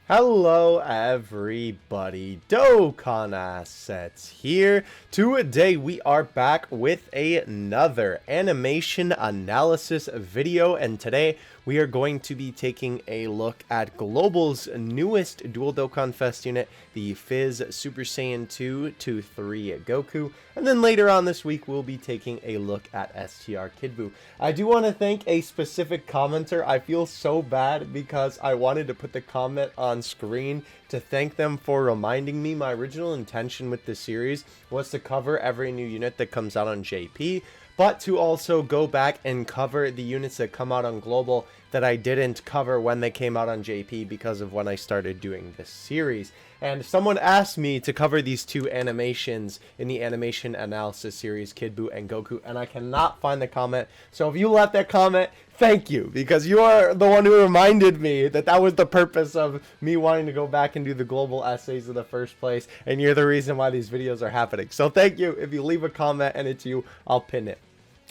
Hello everybody, Dokkan Assets here. Today we are back with another animation analysis video, and today we are going to be taking a look at Global's newest Dual Dokkan Fest unit, the Fizz Super Saiyan 2 to 3 Goku, and then later on this week we'll be taking a look at STR Kid Buu. I do want to thank a specific commenter. I feel so bad because I wanted to put the comment on screen to thank them for reminding me. My original intention with this series was to cover every new unit that comes out on JP, but to also go back and cover the units that come out on Global that I didn't cover when they came out on JP because of when I started doing this series. And someone asked me to cover these two animations in the animation analysis series, Kid Buu and Goku, and I cannot find the comment. So if you left that comment, thank you, because you are the one who reminded me that that was the purpose of me wanting to go back and do the global essays in the first place, and you're the reason why these videos are happening. So thank you. If you leave a comment and it's you, I'll pin it.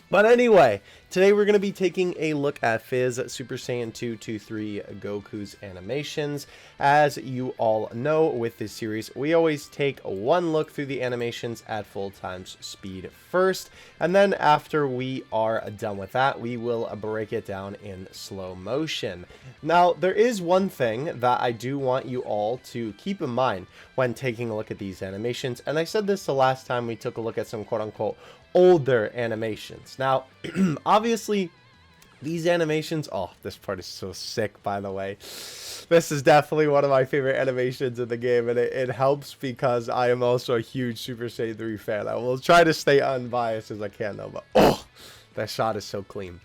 But anyway, today we're going to be taking a look at Fizz Super Saiyan 2 to 3 Goku's animations. As you all know, with this series, we always take one look through the animations at full times speed first, and then after we are done with that, we will break it down in slow motion. Now, there is one thing that I do want you all to keep in mind when taking a look at these animations, and I said this the last time we took a look at some quote-unquote older animations. Now, obviously, these animations, oh, this part is so sick, by the way. This is definitely one of my favorite animations in the game, and it helps because I am also a huge Super Saiyan 3 fan. I will try to stay unbiased as I can, though, but oh, that shot is so clean.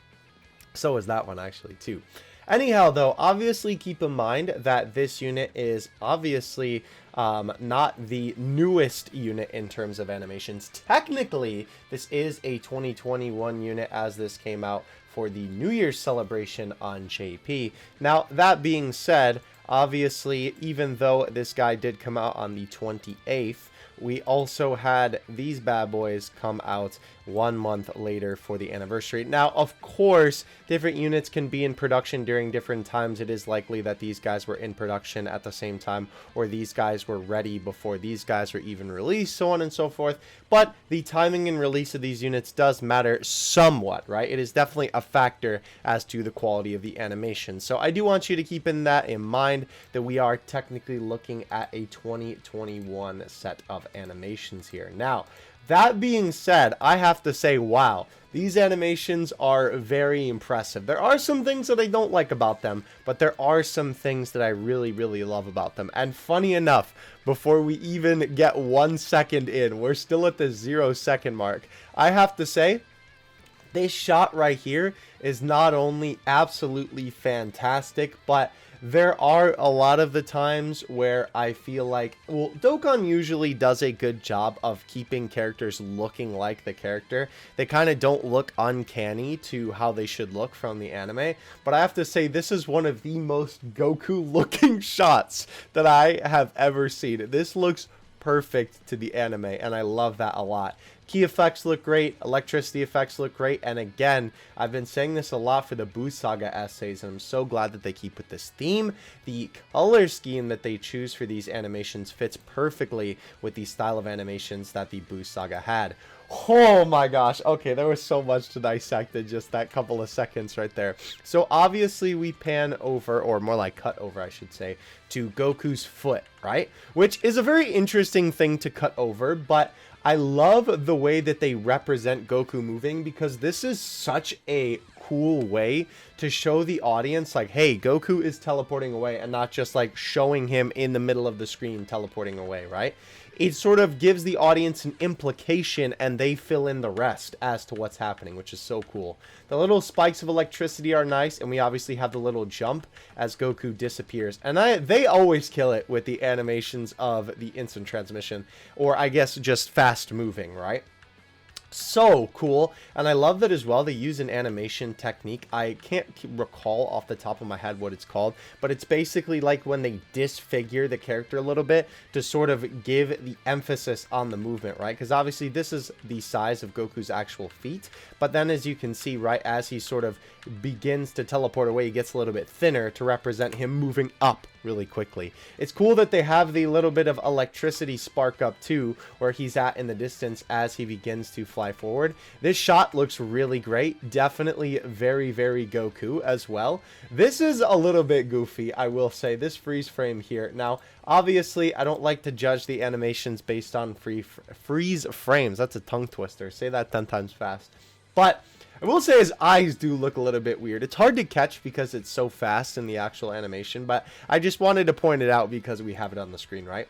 So is that one, actually, too. Anyhow, though, obviously keep in mind that this unit is obviously not the newest unit in terms of animations. Technically, this is a 2021 unit as this came out for the New Year's celebration on JP. Now, that being said, obviously, even though this guy did come out on the 28th, we also had these bad boys come out 1 month later for the anniversary. Now, of course, different units can be in production during different times. It is likely that these guys were in production at the same time, or these guys were ready before these guys were even released, so on and so forth. But the timing and release of these units does matter somewhat, right? It is definitely a factor as to the quality of the animation. So I do want you to keep that in mind, that we are technically looking at a 2021 set of animations here. Now, that being said, I have to say, wow, these animations are very impressive. There are some things that I don't like about them, but there are some things that I really, really love about them. And funny enough, before we even get 1 second in, we're still at the 0 second mark. I have to say, this shot right here is not only absolutely fantastic, but there are a lot of the times where I feel like, well, Dokkan usually does a good job of keeping characters looking like the character. They kind of don't look uncanny to how they should look from the anime, but I have to say this is one of the most Goku looking shots that I have ever seen. This looks perfect to the anime, and I love that a lot. Key effects look great, electricity effects look great, and again, I've been saying this a lot for the Buu Saga essays, and I'm so glad that they keep with this theme. The color scheme that they choose for these animations fits perfectly with the style of animations that the Buu Saga had. Oh my gosh, okay, there was so much to dissect in just that couple of seconds right there. So obviously we pan over, or more like cut over I should say, to Goku's foot, right? Which is a very interesting thing to cut over, but I love the way that they represent Goku moving, because this is such a cool way to show the audience like, hey, Goku is teleporting away, and not just like showing him in the middle of the screen teleporting away, right? It sort of gives the audience an implication, and they fill in the rest as to what's happening, which is so cool. The little spikes of electricity are nice, and we obviously have the little jump as Goku disappears. And they always kill it with the animations of the instant transmission, or I guess just fast moving, right? So cool. And I love that as well. They use an animation technique. I can't recall off the top of my head what it's called, but it's basically like when they disfigure the character a little bit to sort of give the emphasis on the movement, right? Because obviously this is the size of Goku's actual feet, but then as you can see, right, as he sort of begins to teleport away, he gets a little bit thinner to represent him moving up really quickly. It's cool that they have the little bit of electricity spark up too, where he's at in the distance as he begins to fly forward. This shot looks really great. Definitely very, very Goku as well. This is a little bit goofy, I will say, this freeze frame here. Now, obviously, I don't like to judge the animations based on freeze frames. That's a tongue twister. Say that 10 times fast. But I will say his eyes do look a little bit weird. It's hard to catch because it's so fast in the actual animation, but I just wanted to point it out because we have it on the screen, right?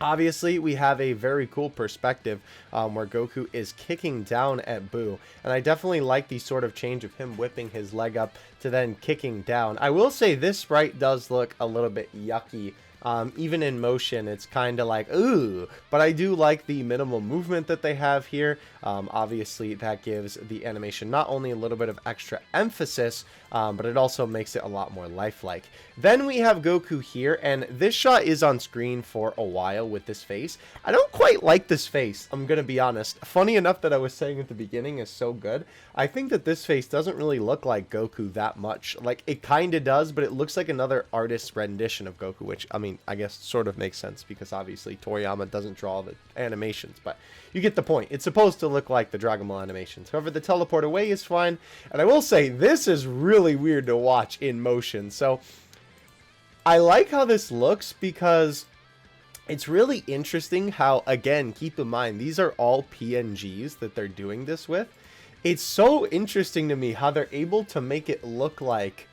Obviously, we have a very cool perspective where Goku is kicking down at Buu. And I definitely like the sort of change of him whipping his leg up to then kicking down. I will say this sprite does look a little bit yucky. Even in motion, it's kind of like, ooh, but I do like the minimal movement that they have here. Obviously, that gives the animation not only a little bit of extra emphasis, but it also makes it a lot more lifelike. Then we have Goku here, and this shot is on screen for a while with this face. I don't quite like this face, I'm going to be honest. Funny enough that I was saying at the beginning is so good. I think that this face doesn't really look like Goku that much. Like, it kind of does, but it looks like another artist's rendition of Goku, which, I mean, I guess sort of makes sense because obviously Toriyama doesn't draw the animations, but you get the point. It's supposed to look like the Dragon Ball animations. However, the teleport away is fine, and I will say this is really weird to watch in motion. So I like how this looks because it's really interesting how, again, keep in mind, these are all PNGs that they're doing this with. It's so interesting to me how they're able to make it look like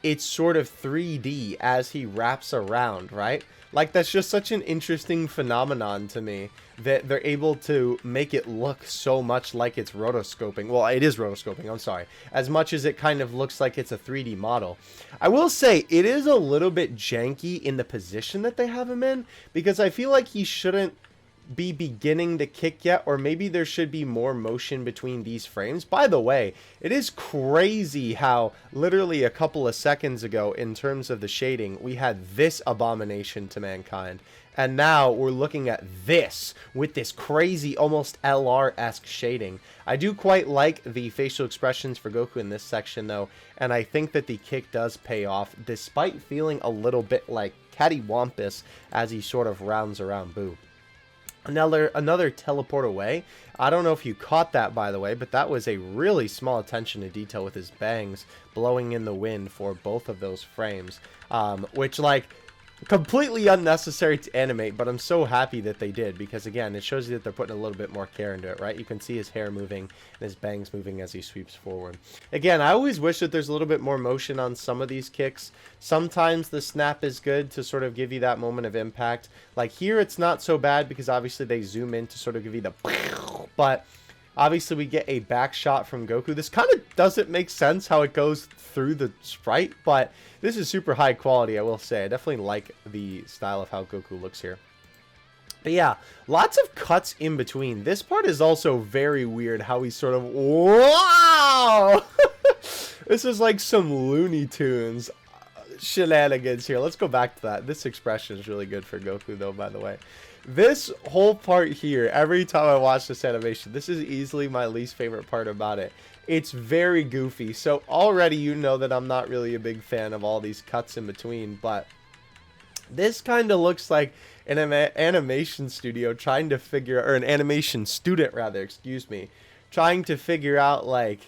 it's sort of 3D as he wraps around, right? Like, that's just such an interesting phenomenon to me that they're able to make it look so much like it's rotoscoping. Well, it is rotoscoping, I'm sorry. As much as it kind of looks like it's a 3D model. I will say, it is a little bit janky in the position that they have him in, because I feel like he shouldn't be beginning to kick yet, or maybe there should be more motion between these frames. By the way, it is crazy how literally a couple of seconds ago, in terms of the shading, we had this abomination to mankind, and now we're looking at this with this crazy almost LR-esque shading. I do quite like the facial expressions for Goku in this section though, and I think that the kick does pay off despite feeling a little bit like cattywampus as he sort of rounds around Buu. Another teleport away. I don't know if you caught that, by the way, but that was a really small attention to detail with his bangs blowing in the wind for both of those frames, which, like, completely unnecessary to animate, but I'm so happy that they did, because again, it shows you that they're putting a little bit more care into it, right? You can see his hair moving and his bangs moving as he sweeps forward. Again, I always wish that there's a little bit more motion on some of these kicks. Sometimes the snap is good to sort of give you that moment of impact. Like here, it's not so bad because obviously they zoom in to sort of give you the but obviously we get a back shot from Goku. This kind of doesn't make sense how it goes through the sprite, but this is super high quality, I will say. I definitely like the style of how Goku looks here. But yeah, lots of cuts in between. This part is also very weird how he's sort of, wow! This is like some Looney Tunes shenanigans here. Let's go back to that. This expression is really good for Goku though, by the way. This whole part here, every time I watch this animation, this is easily my least favorite part about it. It's very goofy. So already you know that I'm not really a big fan of all these cuts in between, but this kind of looks like an animation studio trying to figure, or an animation student rather, excuse me, trying to figure out like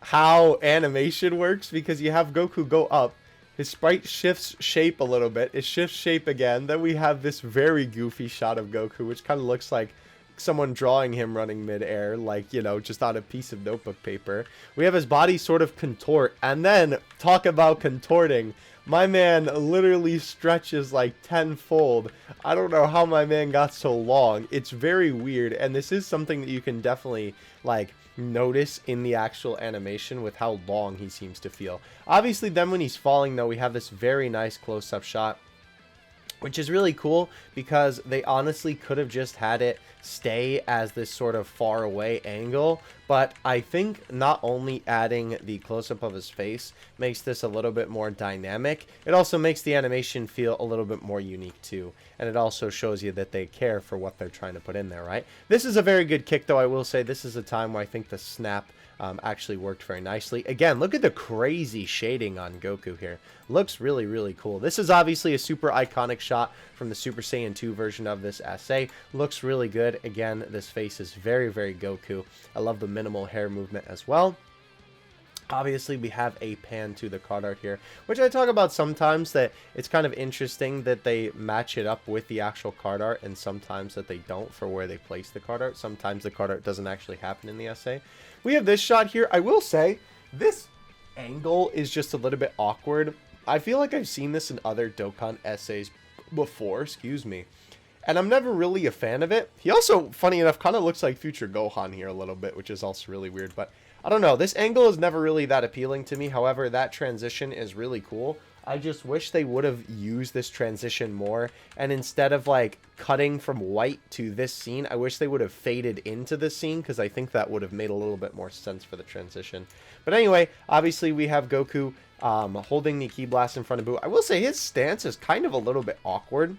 how animation works, because you have Goku go up. His sprite shifts shape a little bit. It shifts shape again. Then we have this very goofy shot of Goku, which kind of looks like someone drawing him running mid-air, like, you know, just on a piece of notebook paper. We have his body sort of contort, and then talk about contorting. My man literally stretches like tenfold. I don't know how my man got so long. It's very weird, and this is something that you can definitely, like, notice in the actual animation with how long he seems to feel. Obviously, then when he's falling, though, we have this very nice close-up shot, which is really cool because they honestly could have just had it stay as this sort of far away angle, but I think not only adding the close-up of his face makes this a little bit more dynamic, it also makes the animation feel a little bit more unique too, and it also shows you that they care for what they're trying to put in there, right? This is a very good kick though. I will say this is a time where I think the snap actually worked very nicely. Again, look at the crazy shading on Goku here. Looks really, really cool. This is obviously a super iconic shot from the Super Saiyan 2 version of this essay. Looks really good. Again, this face is very, very Goku. I love the minimal hair movement as well. Obviously, we have a pan to the card art here, which I talk about sometimes, that it's kind of interesting that they match it up with the actual card art, and sometimes that they don't for where they place the card art. Sometimes the card art doesn't actually happen in the essay. We have this shot here. I will say, this angle is just a little bit awkward. I feel like I've seen this in other Dokkan essays before, excuse me, and I'm never really a fan of it. He also, funny enough, kind of looks like future Gohan here a little bit, which is also really weird, but I don't know. This angle is never really that appealing to me. However, that transition is really cool. I just wish they would have used this transition more. And instead of like cutting from white to this scene, I wish they would have faded into this scene, because I think that would have made a little bit more sense for the transition. But anyway, obviously we have Goku holding the Ki Blast in front of Boo. I will say his stance is kind of a little bit awkward.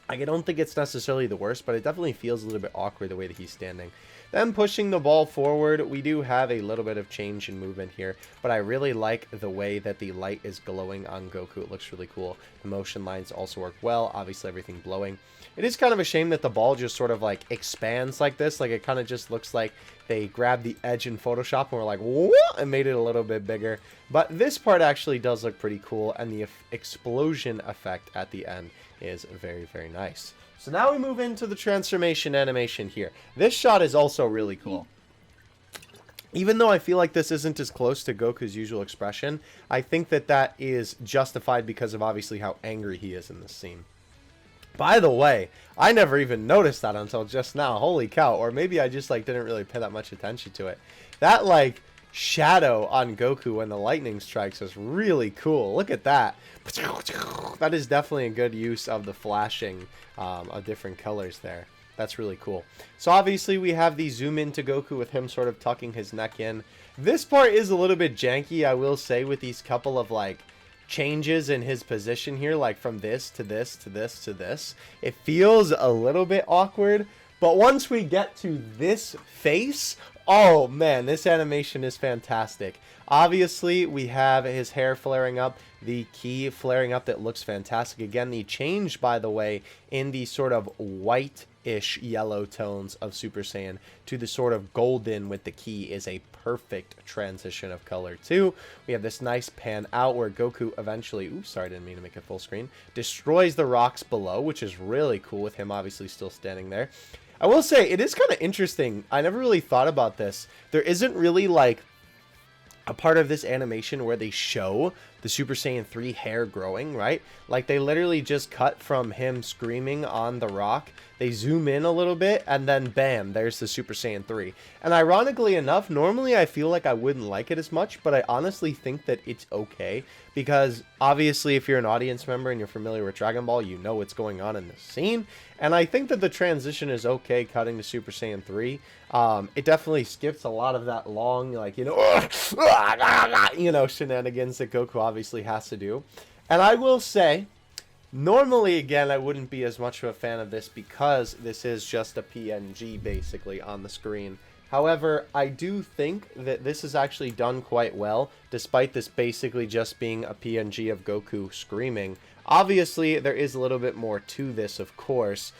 I don't think it's necessarily the worst, but it definitely feels a little bit awkward the way that he's standing. Then pushing the ball forward, we do have a little bit of change in movement here, but I really like the way that the light is glowing on Goku. It looks really cool. The motion lines also work well. Obviously, everything blowing. It is kind of a shame that the ball just sort of like expands like this. Like, it kind of just looks like they grabbed the edge in Photoshop and were like, what? And made it a little bit bigger. But this part actually does look pretty cool, and the explosion effect at the end is very, very nice. So now we move into the transformation animation here. This shot is also really cool. Even though I feel like this isn't as close to Goku's usual expression, I think that that is justified because of obviously how angry he is in this scene. By the way, I never even noticed that until just now. Holy cow. Or maybe I just like didn't really pay that much attention to it. That like shadow on Goku when the lightning strikes is really cool. Look at that. That is definitely a good use of the flashing of different colors there. That's really cool. So obviously we have the zoom into Goku with him sort of tucking his neck in. This part is a little bit janky, I will say, with these couple of like changes in his position here, like from this to this to this to this. It feels a little bit awkward, but once we get to this face, oh man, this animation is fantastic. Obviously, we have his hair flaring up, the ki flaring up that looks fantastic. Again, the change, by the way, in the sort of white-ish yellow tones of Super Saiyan to the sort of golden with the ki is a perfect transition of color too. We have this nice pan out where Goku eventually, oops, sorry, I didn't mean to make it full screen, destroys the rocks below, which is really cool with him obviously still standing there. I will say, it is kind of interesting. I never really thought about this. There isn't really like a part of this animation where they show the Super Saiyan 3 hair growing, right? Like, they literally just cut from him screaming on the rock. They zoom in a little bit, and then bam, there's the Super Saiyan 3. And ironically enough, normally I feel like I wouldn't like it as much, but I honestly think that it's okay. Because, obviously, if you're an audience member and you're familiar with Dragon Ball, you know what's going on in this scene. And I think that the transition is okay cutting to Super Saiyan 3. It definitely skips a lot of that long, like, you know, shenanigans that Goku obviously has to do. And I will say, normally, again, I wouldn't be as much of a fan of this because this is just a PNG, basically, on the screen. However, I do think that this is actually done quite well, despite this basically just being a PNG of Goku screaming. Obviously, there is a little bit more to this, of course.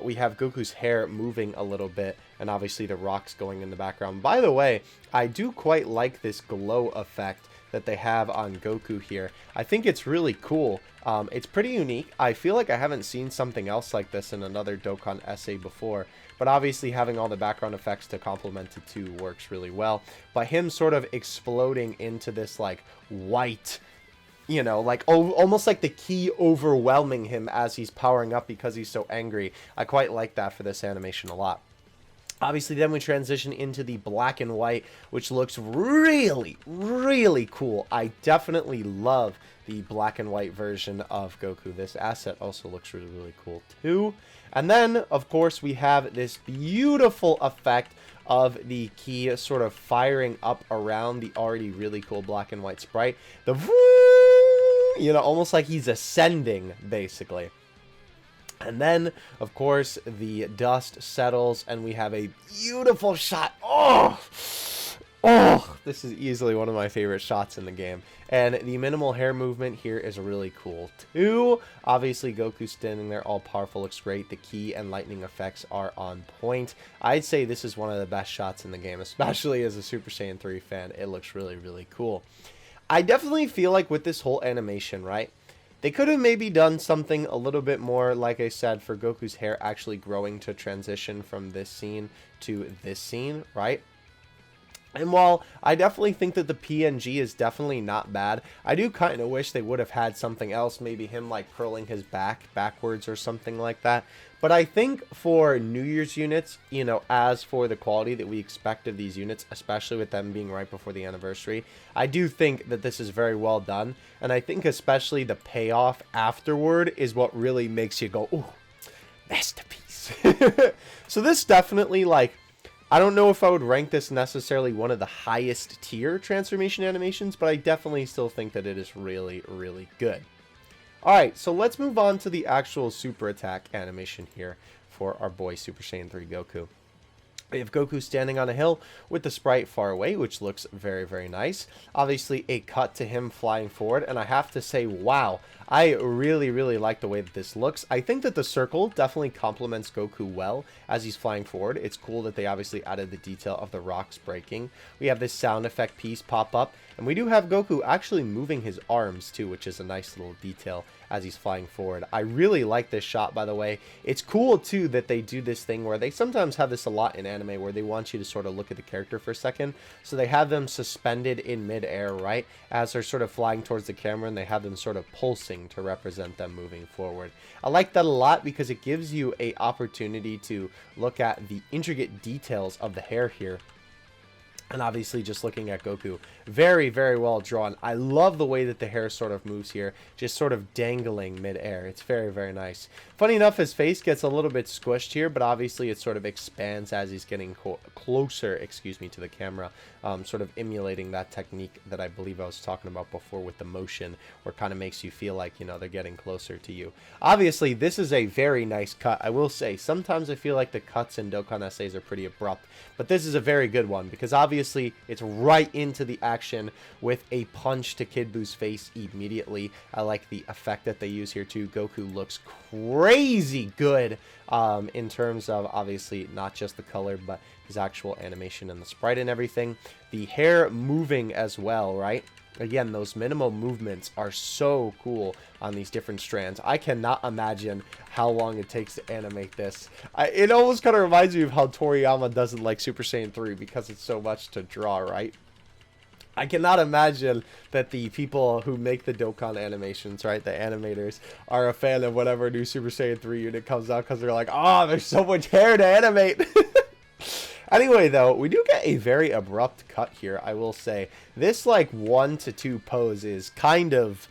We have Goku's hair moving a little bit, and obviously the rocks going in the background. By the way, I do quite like this glow effect that they have on Goku here. I think it's really cool. It's pretty unique. I feel like I haven't seen something else like this in another Dokkan essay before. But obviously having all the background effects to complement it too works really well. But him sort of exploding into this like white, you know, like almost like the ki overwhelming him as he's powering up because he's so angry. I quite like that for this animation a lot. Obviously, then we transition into the black and white, which looks really, really cool. I definitely love the black and white version of Goku. This asset also looks really, really cool too. And then, of course, we have this beautiful effect of the ki sort of firing up around the already really cool black and white sprite. The you know, almost like he's ascending, basically. And then, of course, the dust settles, and we have a beautiful shot. Oh! Oh, this is easily one of my favorite shots in the game. And the minimal hair movement here is really cool too. Obviously, Goku standing there all powerful looks great. The ki and lightning effects are on point. I'd say this is one of the best shots in the game, especially as a Super Saiyan 3 fan. It looks really, really cool. I definitely feel like with this whole animation, right? They could have maybe done something a little bit more, like I said, for Goku's hair actually growing to transition from this scene to this scene, right? And while I definitely think that the PNG is definitely not bad, I do kind of wish they would have had something else, maybe him like curling his back backwards or something like that. But I think for New Year's units, you know, as for the quality that we expect of these units, especially with them being right before the anniversary, I do think that this is very well done. And I think especially the payoff afterward is what really makes you go, ooh, masterpiece. So this definitely, like, I don't know if I would rank this necessarily one of the highest tier transformation animations, but I definitely still think that it is really, really good. Alright, so let's move on to the actual super attack animation here for our boy Super Saiyan 3 Goku. We have Goku standing on a hill with the sprite far away, which looks very, very nice. Obviously, a cut to him flying forward, and I have to say, wow, I really, really like the way that this looks. I think that the circle definitely complements Goku well as he's flying forward. It's cool that they obviously added the detail of the rocks breaking. We have this sound effect piece pop up, and we do have Goku actually moving his arms too, which is a nice little detail as he's flying forward. I really like this shot, by the way. It's cool too that they do this thing where they sometimes have this a lot in anime where they want you to sort of look at the character for a second. So they have them suspended in midair, right, as they're sort of flying towards the camera, and they have them sort of pulsing to represent them moving forward. I like that a lot because it gives you a opportunity to look at the intricate details of the hair here. And obviously just looking at Goku, very, very well drawn. I love the way that the hair sort of moves here, just sort of dangling mid-air. It's very, very nice. Funny enough, his face gets a little bit squished here, but obviously it sort of expands as he's getting closer, excuse me, to the camera, sort of emulating that technique that I believe I was talking about before with the motion, where it kind of makes you feel like, you know, they're getting closer to you. Obviously, this is a very nice cut. I will say, sometimes I feel like the cuts in Dokkan essays are pretty abrupt, but this is a very good one because obviously it's right into the action with a punch to Kid Buu's face immediately. I like the effect that they use here too. Goku looks crazy good in terms of obviously not just the color, but his actual animation and the sprite and everything. The hair moving as well, right? Again, those minimal movements are so cool on these different strands. I cannot imagine how long it takes to animate this. It almost kind of reminds me of how Toriyama doesn't like Super Saiyan 3 because it's so much to draw, right? I cannot imagine that the people who make the Dokkan animations, right, the animators, are a fan of whatever new Super Saiyan 3 unit comes out because they're like, oh, there's so much hair to animate. Anyway, though, we do get a very abrupt cut here, I will say. This, like, 1 to 2 pose is kind of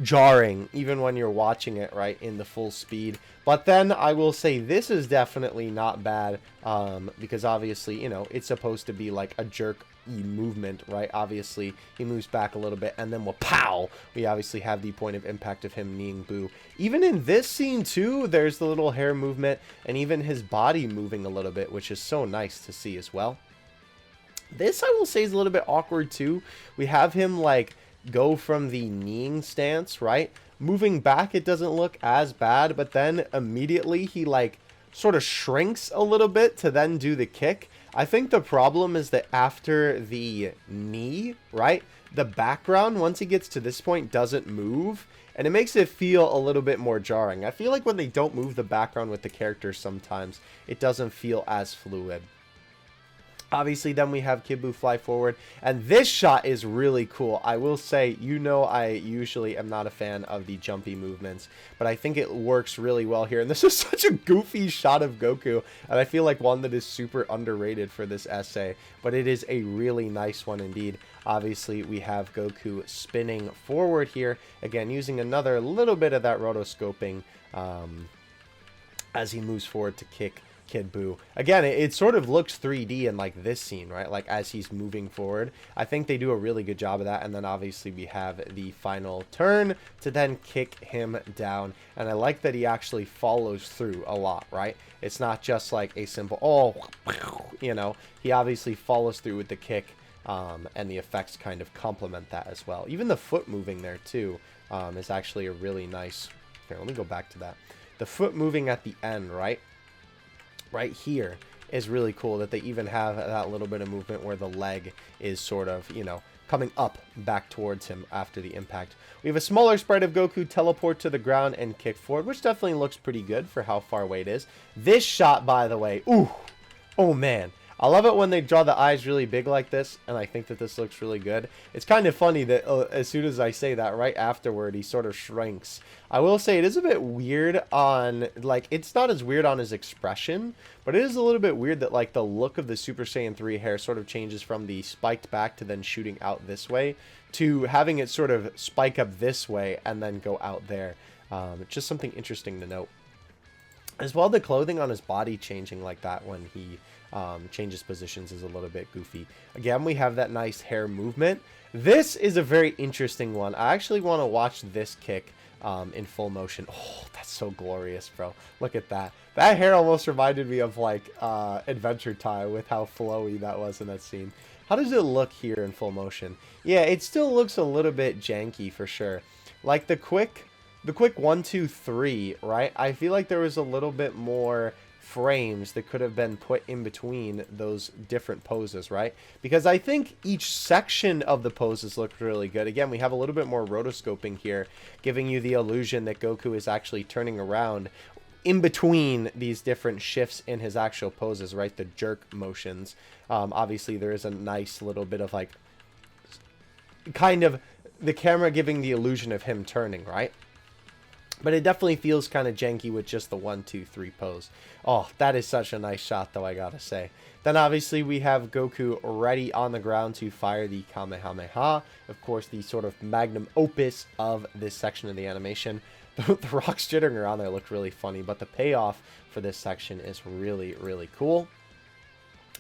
jarring, even when you're watching it, right, in the full speed. But then, I will say, this is definitely not bad, because obviously, you know, it's supposed to be, like, a jerk movement, right? Obviously, he moves back a little bit, and then pow! We obviously have the point of impact of him kneeing Buu. Even in this scene, too, there's the little hair movement, and even his body moving a little bit, which is so nice to see as well. This, I will say, is a little bit awkward, too. We have him, like, go from the kneeing stance, right? Moving back, it doesn't look as bad, but then immediately he, like, sort of shrinks a little bit to then do the kick. I think the problem is that after the knee, right, the background, once he gets to this point, doesn't move, and it makes it feel a little bit more jarring. I feel like when they don't move the background with the characters sometimes, it doesn't feel as fluid. Obviously, then we have Kid Buu fly forward, and this shot is really cool. I will say, you know, I usually am not a fan of the jumpy movements, but I think it works really well here. And this is such a goofy shot of Goku, and I feel like one that is super underrated for this essay, but it is a really nice one indeed. Obviously, we have Goku spinning forward here, again, using another little bit of that rotoscoping as he moves forward to kick Kid Buu. Again, it sort of looks 3D in like this scene, right? Like as he's moving forward. I think they do a really good job of that. And then obviously we have the final turn to then kick him down. And I like that he actually follows through a lot, right? It's not just like a simple, oh, you know, he obviously follows through with the kick. and the effects kind of complement that as well. Even the foot moving there too is actually a really nice. Here, let me go back to that. The foot moving at the end, right here, is really cool, that they even have that little bit of movement where the leg is sort of, you know, coming up back towards him after the impact. We have a smaller sprite of Goku teleport to the ground and kick forward, which definitely looks pretty good for how far away it is. This shot, by the way, ooh, oh man. I love it when they draw the eyes really big like this, and I think that this looks really good. It's kind of funny that as soon as I say that, right afterward, he sort of shrinks. I will say it is a bit weird on, like, it's not as weird on his expression, but it is a little bit weird that, like, the look of the Super Saiyan 3 hair sort of changes from the spiked back to then shooting out this way to having it sort of spike up this way and then go out there. Just something interesting to note. As well, the clothing on his body changing like that when he changes positions is a little bit goofy. Again, we have that nice hair movement. This is a very interesting one. I actually want to watch this kick in full motion. Oh, that's so glorious, bro. Look at that. That hair almost reminded me of, like, Adventure Time with how flowy that was in that scene. How does it look here in full motion? Yeah, it still looks a little bit janky for sure. Like the quick 1, 2, 3, right? I feel like there was a little bit more frames that could have been put in between those different poses, right? Because I think each section of the poses looked really good. Again, we have a little bit more rotoscoping here, giving you the illusion that Goku is actually turning around in between these different shifts in his actual poses, right? The jerk motions. Obviously, there is a nice little bit of, like, kind of the camera giving the illusion of him turning, right? But it definitely feels kind of janky with just the 1, 2, 3 pose. Oh, that is such a nice shot, though, I gotta say. Then, obviously, we have Goku ready on the ground to fire the Kamehameha. Of course, the sort of magnum opus of this section of the animation. The rocks jittering around there looked really funny, but the payoff for this section is really, really cool.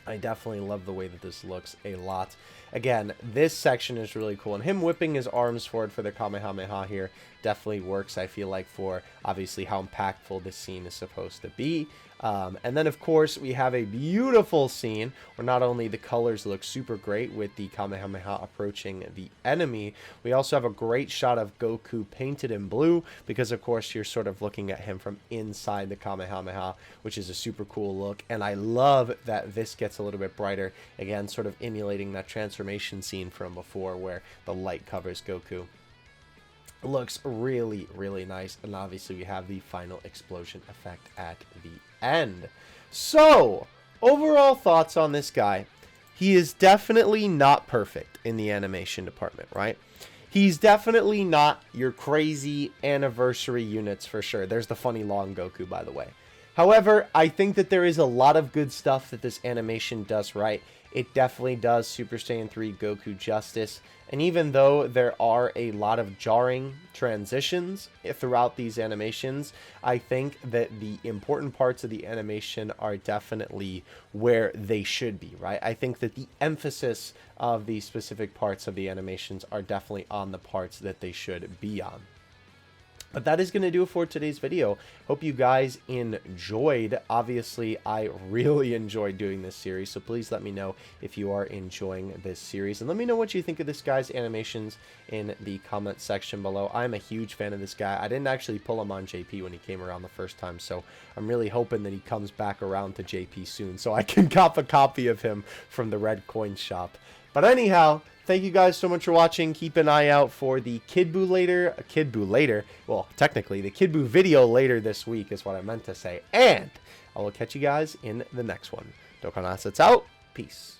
I definitely love the way that this looks a lot. Again, this section is really cool, and him whipping his arms forward for the Kamehameha here definitely works, I feel like, for obviously how impactful this scene is supposed to be. And then, of course, we have a beautiful scene where not only the colors look super great with the Kamehameha approaching the enemy, we also have a great shot of Goku painted in blue because, of course, you're sort of looking at him from inside the Kamehameha, which is a super cool look. And I love that this gets a little bit brighter, again, sort of emulating that transformation scene from before where the light covers Goku. It looks really, really nice, and obviously we have the final explosion effect at the end. So, overall thoughts on this guy. He is definitely not perfect in the animation department, right? He's definitely not your crazy anniversary units for sure. There's the funny long Goku, by the way. However, I think that there is a lot of good stuff that this animation does right. It definitely does Super Saiyan 3 Goku justice. And even though there are a lot of jarring transitions throughout these animations, I think that the important parts of the animation are definitely where they should be, right? I think that the emphasis of the specific parts of the animations are definitely on the parts that they should be on. But that is going to do it for today's video. Hope you guys enjoyed. Obviously, I really enjoyed doing this series, so please let me know if you are enjoying this series. And let me know what you think of this guy's animations in the comment section below. I'm a huge fan of this guy. I didn't actually pull him on JP when he came around the first time, so I'm really hoping that he comes back around to JP soon so I can cop a copy of him from the Red Coin Shop. But anyhow, thank you guys so much for watching. Keep an eye out for the Kid Buu later. Well, technically, the Kid Buu video later this week is what I meant to say. And I will catch you guys in the next one. Dokkan Assets out. Peace.